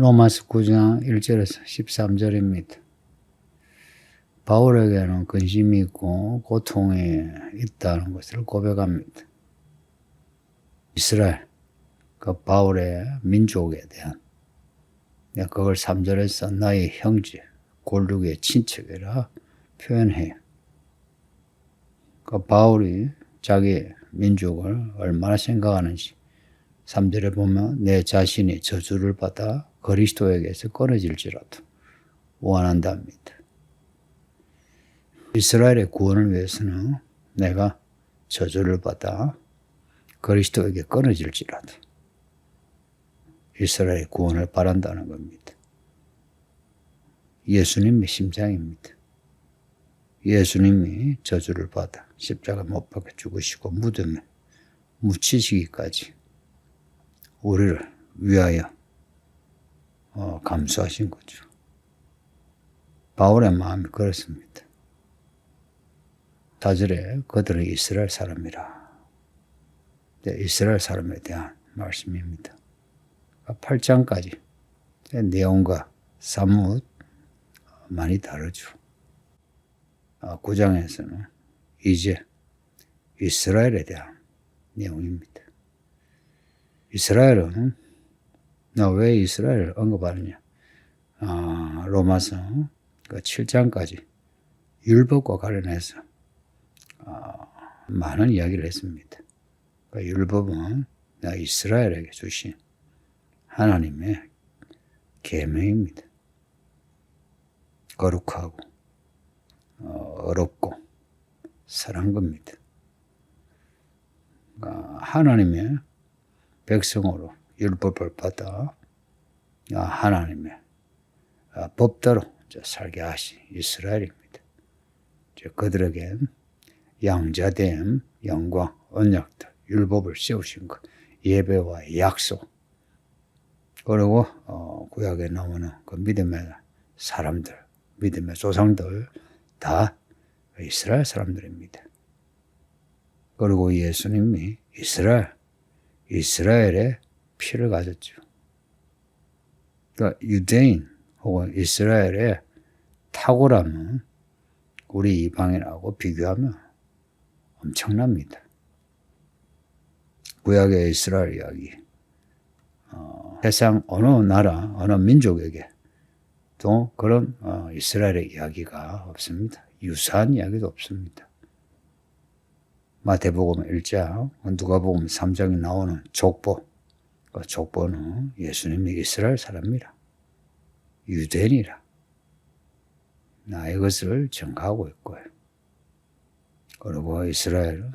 로마서 9장 1절에서 13절입니다. 바울에게는 근심이 있고 고통이 있다는 것을 고백합니다. 이스라엘, 그 바울의 민족에 대한, 그걸 3절에서 나의 형제, 골육의 친척이라 표현해요. 그 바울이 자기 민족을 얼마나 생각하는지 3절에 보면 내 자신이 저주를 받아 그리스도에게서 끊어질지라도 원한답니다. 이스라엘의 구원을 위해서는 내가 저주를 받아 그리스도에게 끊어질지라도 이스라엘의 구원을 바란다는 겁니다. 예수님의 심장입니다. 예수님이 저주를 받아 십자가 못 박혀 죽으시고 무덤에 묻히시기까지 우리를 위하여 감수하신 거죠. 바울의 마음이 그렇습니다. 4절에 그들은 이스라엘 사람이라. 이스라엘 사람에 대한 말씀입니다. 8장까지 내용과 사뭇 많이 다르죠. 9장에서는 이제 이스라엘에 대한 내용입니다. 이스라엘은 왜 이스라엘을 언급하느냐? 로마서 7장까지 율법과 관련해서 많은 이야기를 했습니다. 율법은 이스라엘에게 주신 하나님의 계명입니다. 거룩하고 어렵고 선한 겁니다. 하나님의 백성으로 율법을 받아 하나님의 법대로 살게 하신 이스라엘입니다. 그들에겐 양자됨, 영광, 언약들, 율법을 세우신 것, 예배와 약속, 그리고 구약에 나오는 그 믿음의 사람들, 믿음의 조상들 다 이스라엘 사람들입니다. 그리고 예수님이 이스라엘의 피를 가졌죠. 그러니까 유대인 혹은 이스라엘의 탁월함은 우리 이방인하고 비교하면 엄청납니다. 구약의 이스라엘 이야기, 세상 어느 나라, 어느 민족에게 또 그런 이스라엘의 이야기가 없습니다. 유사한 이야기도 없습니다. 마태복음 1장, 누가복음 3장에 나오는 족보, 그 족보는 예수님이 이스라엘 사람이라, 유대인이라 이것을 증가하고 있고요. 그리고 이스라엘은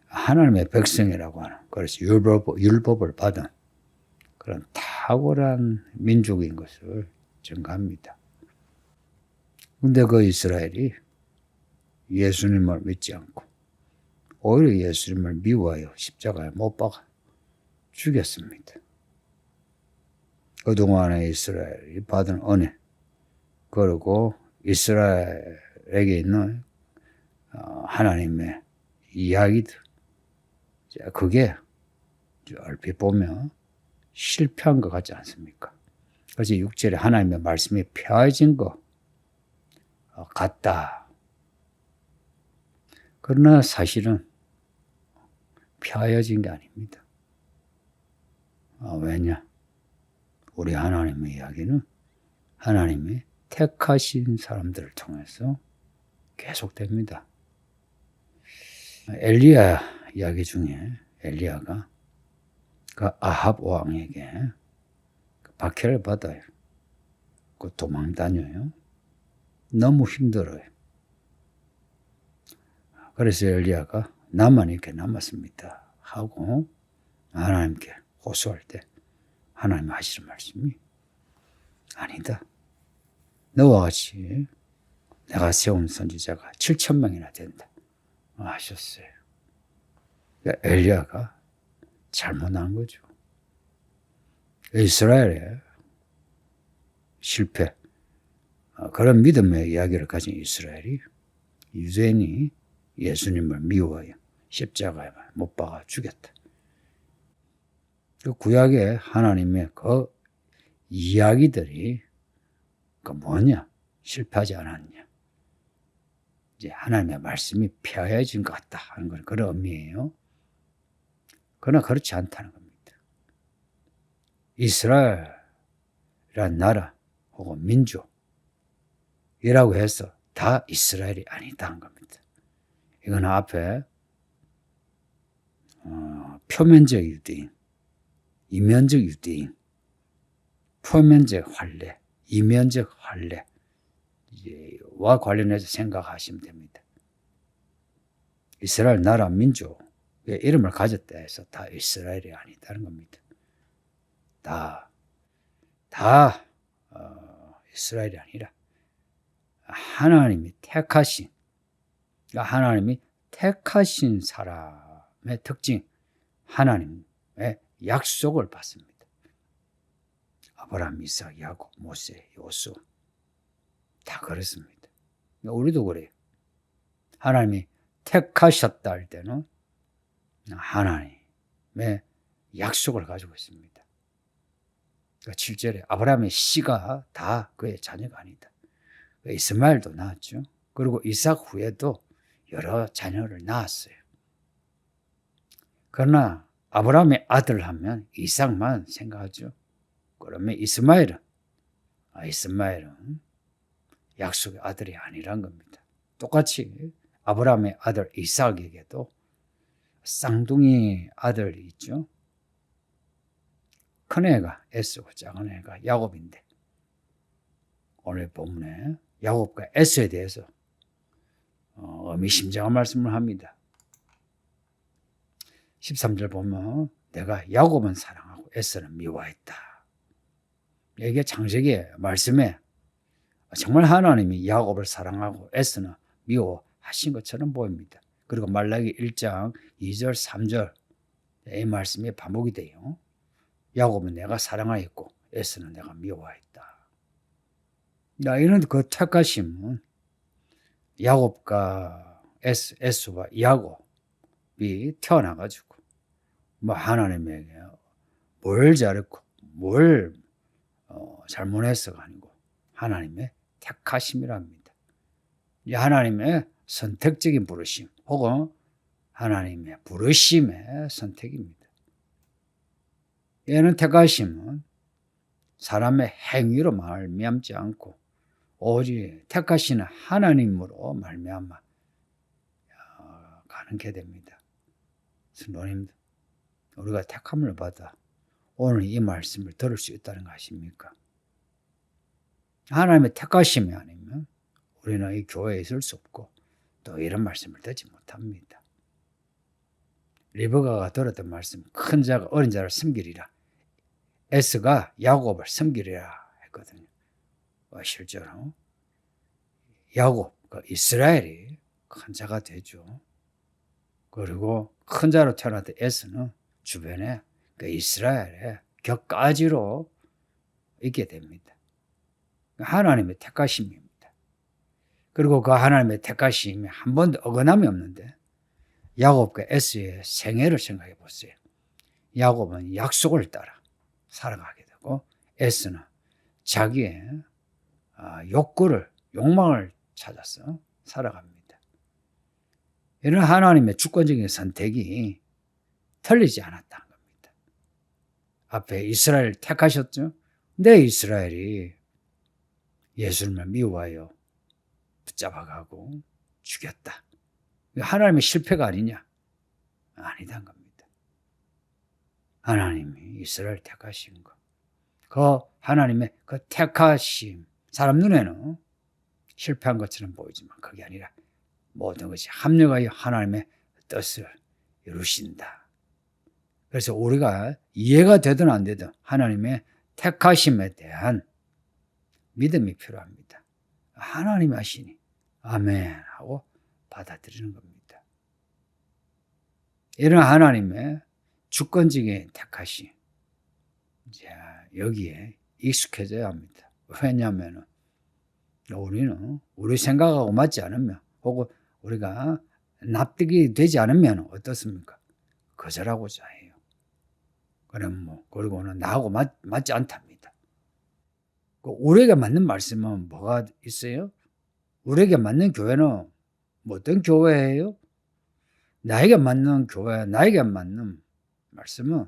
하나님의 백성이라고 하는, 그래서 율법을 받은 그런 탁월한 민족인 것을 증가합니다. 근데 그 이스라엘이 예수님을 믿지 않고 오히려 예수님을 미워하여 십자가에 못 박아 죽였습니다. 그동안에 이스라엘이 받은 은혜, 그리고 이스라엘에게 있는 하나님의 이야기들, 그게 얼핏 보면 실패한 것 같지 않습니까? 그래서 6절에 하나님의 말씀이 폐해진 것 같다. 그러나 사실은 폐해진 게 아닙니다. 왜냐? 우리 하나님의 이야기는 하나님이 택하신 사람들을 통해서 계속됩니다. 엘리야 이야기 중에 엘리야가 그 아합 왕에게 박해를 받아요. 그 도망 다녀요. 너무 힘들어요. 그래서 엘리야가 나만 이렇게 남았습니다 하고 하나님께 호소할 때 하나님 하시는 말씀이 아니다. 너와 같이 내가 세운 선지자가 7,000명이나 된다 하셨어요. 엘리야가 잘못한 거죠. 이스라엘의 실패, 그런 믿음의 이야기를 가진 이스라엘이 유대인이 예수님을 미워하여 십자가에 못 박아 죽였다. 그 구약의 하나님의 그 이야기들이 그 뭐냐? 실패하지 않았냐? 이제 하나님의 말씀이 폐하여진 것 같다 하는 건 그런 의미예요. 그러나 그렇지 않다는 겁니다. 이스라엘이란 나라 혹은 민족이라고 해서 다 이스라엘이 아니다 한 겁니다. 이거는 앞에 표면적 유대인, 이면적 유대인, 표면적 할례, 이면적 할례와 관련해서 생각하시면 됩니다. 이스라엘 나라 민족의 이름을 가졌다 해서 다 이스라엘이 아니다는 겁니다. 다 이스라엘이 아니라 하나님이 택하신 사람의 특징, 하나님의 약속을 받습니다. 아브라함, 이삭, 야곱, 모세, 요수 다 그렇습니다. 우리도 그래요. 하나님이 택하셨다 할 때는 하나님의 약속을 가지고 있습니다. 그러니까 7절에 아브라함의 씨가 다 그의 자녀가 아니다. 이스마엘도 낳았죠. 그리고 이삭 후에도 여러 자녀를 낳았어요. 그러나 아브라함의 아들 하면 이삭만 생각하죠. 그러면 이스마엘은 약속의 아들이 아니란 겁니다. 똑같이 아브라함의 아들 이삭에게도 쌍둥이 아들이 있죠. 큰 애가 에스고 작은 애가 야곱인데 오늘 본문에 야곱과 에스에 대해서 의미심장한 말씀을 합니다. 13절 보면 내가 야곱은 사랑하고 에스는 미워했다. 이게 창세기 말씀에 정말 하나님이 야곱을 사랑하고 에스는 미워하신 것처럼 보입니다. 그리고 말라기 1장 2절 3절 이 말씀이 반복이 돼요. 야곱은 내가 사랑하였고 에스는 내가 미워했다. 이런 그 택하심은 야곱과 에스와 야곱이 태어나가지고 하나님에게 뭘 잘했고 뭘 잘못했어가 아니고 하나님의 택하심이랍니다. 하나님의 선택적인 부르심 혹은 하나님의 부르심의 선택입니다. 얘는 택하심은 사람의 행위로 말미암지 않고 오직 택하시는 하나님으로 말미암아 가능케 됩니다. 성도님들, 우리가 택함을 받아 오늘 이 말씀을 들을 수 있다는 거 아십니까? 하나님의 택하심이 아니면 우리는 이 교회에 있을 수 없고 또 이런 말씀을 듣지 못합니다. 리브가가 들었던 말씀, 큰 자가 어린 자를 섬기리라. 에스가 야곱을 섬기리라 했거든요. 실제로 야곱, 이스라엘이 큰 자가 되죠. 그리고 큰 자로 태어났던 에스는 주변에 이스라엘의 격가지로 있게 됩니다. 하나님의 택하심입니다. 그리고 그 하나님의 택하심이 한 번도 어긋남이 없는데 야곱과 에스의 생애를 생각해 보세요. 야곱은 약속을 따라 살아가게 되고 에스는 자기의 욕망을 찾아서 살아갑니다. 이런 하나님의 주권적인 선택이 틀리지 않았다는 겁니다. 앞에 이스라엘 택하셨죠? 근데 이스라엘이 예수님을 미워하여 붙잡아가고 죽였다. 하나님의 실패가 아니냐? 아니다는 겁니다. 하나님이 이스라엘 택하신 것. 그 하나님의 그 택하심. 사람 눈에는 실패한 것처럼 보이지만 그게 아니라 모든 것이 합력하여 하나님의 뜻을 이루신다. 그래서 우리가 이해가 되든 안 되든 하나님의 택하심에 대한 믿음이 필요합니다. 하나님이 하시니 아멘 하고 받아들이는 겁니다. 이런 하나님의 주권적인 택하심, 여기에 익숙해져야 합니다. 왜냐하면 우리는 우리 생각하고 맞지 않으면 혹은 우리가 납득이 되지 않으면 어떻습니까? 거절하고자 해요. 그리고는 나하고 맞지 않답니다. 우리에게 맞는 말씀은 뭐가 있어요? 우리에게 맞는 교회는 뭐 어떤 교회예요? 나에게 맞는 교회, 나에게 맞는 말씀은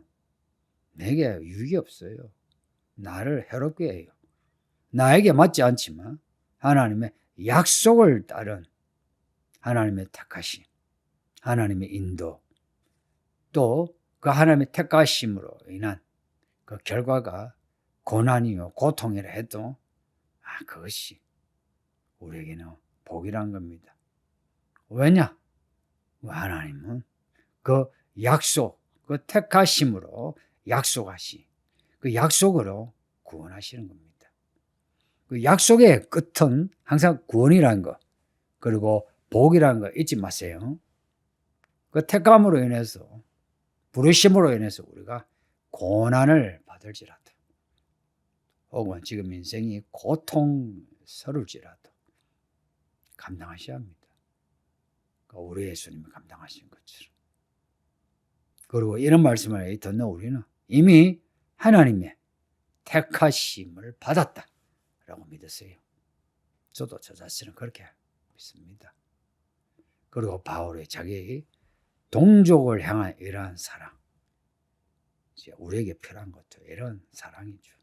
내게 유익이 없어요. 나를 해롭게 해요. 나에게 맞지 않지만 하나님의 약속을 따른 하나님의 택하심, 하나님의 인도, 또 그 하나님의 택하심으로 인한 그 결과가 고난이요 고통이라 해도 그것이 우리에게는 복이란 겁니다. 왜냐? 하나님은 그 약속, 그 택하심으로 약속하시, 그 약속으로 구원하시는 겁니다. 그 약속의 끝은 항상 구원이라는 거, 그리고 복이라는 거 잊지 마세요. 그 택함으로 인해서, 부르심으로 인해서 우리가 고난을 받을지라도, 혹은 지금 인생이 고통스러울지라도 감당하셔야 합니다. 우리 예수님이 감당하신 것처럼. 그리고 이런 말씀을 듣는 우리는 이미 하나님의 택하심을 받았다라고 믿으세요. 저도 저 자신은 그렇게 믿습니다. 그리고 바울이 자기 동족을 향한 이러한 사랑, 우리에게 필요한 것도 이런 사랑이죠.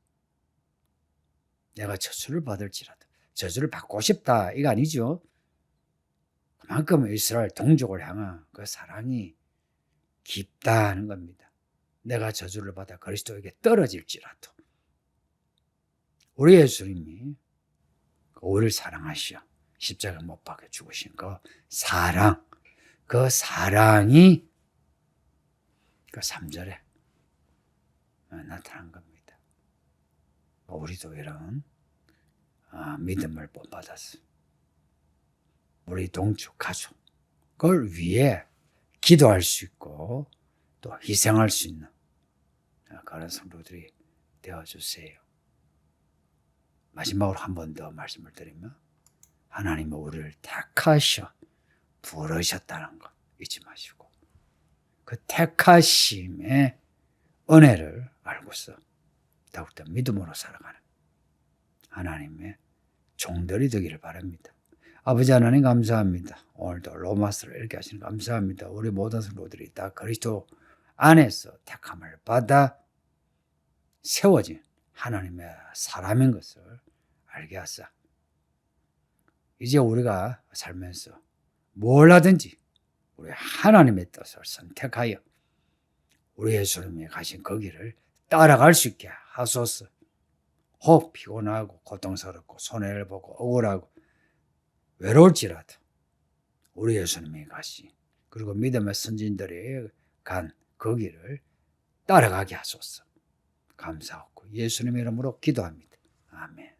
내가 저주를 받을지라도 저주를 받고 싶다 이거 아니죠. 그만큼 이스라엘 동족을 향한 그 사랑이 깊다는 겁니다. 내가 저주를 받아 그리스도에게 떨어질지라도 우리 예수님이 우리를 사랑하시어 십자가 못 박혀 죽으신 그 사랑, 그 사랑이 그 3절에 나타난 겁니다. 우리도 이런 믿음을 본받았어. 우리 동족, 가족을 위해 기도할 수 있고 또 희생할 수 있는 그런 성도들이 되어주세요. 마지막으로 한 번 더 말씀을 드리면 하나님은 우리를 택하셔 부르셨다는 것 잊지 마시고 그 택하심의 은혜를 알고서 더욱더 믿음으로 살아가는 하나님의 종들이 되기를 바랍니다. 아버지 하나님 감사합니다. 오늘도 로마서를 읽게 하시는 감사합니다. 우리 모든 성도들이 다 그리스도 안에서 택함을 받아 세워진 하나님의 사람인 것을 알게 하사 이제 우리가 살면서 뭘 하든지 우리 하나님의 뜻을 선택하여 우리 예수님이 가신 그 길을 따라갈 수 있게 하소서. 혹 피곤하고 고통스럽고 손해를 보고 억울하고 외로울지라도 우리 예수님이 가신 그리고 믿음의 선진들이 간 그 길을 따라가게 하소서. 감사하고 예수님의 이름으로 기도합니다. 아멘.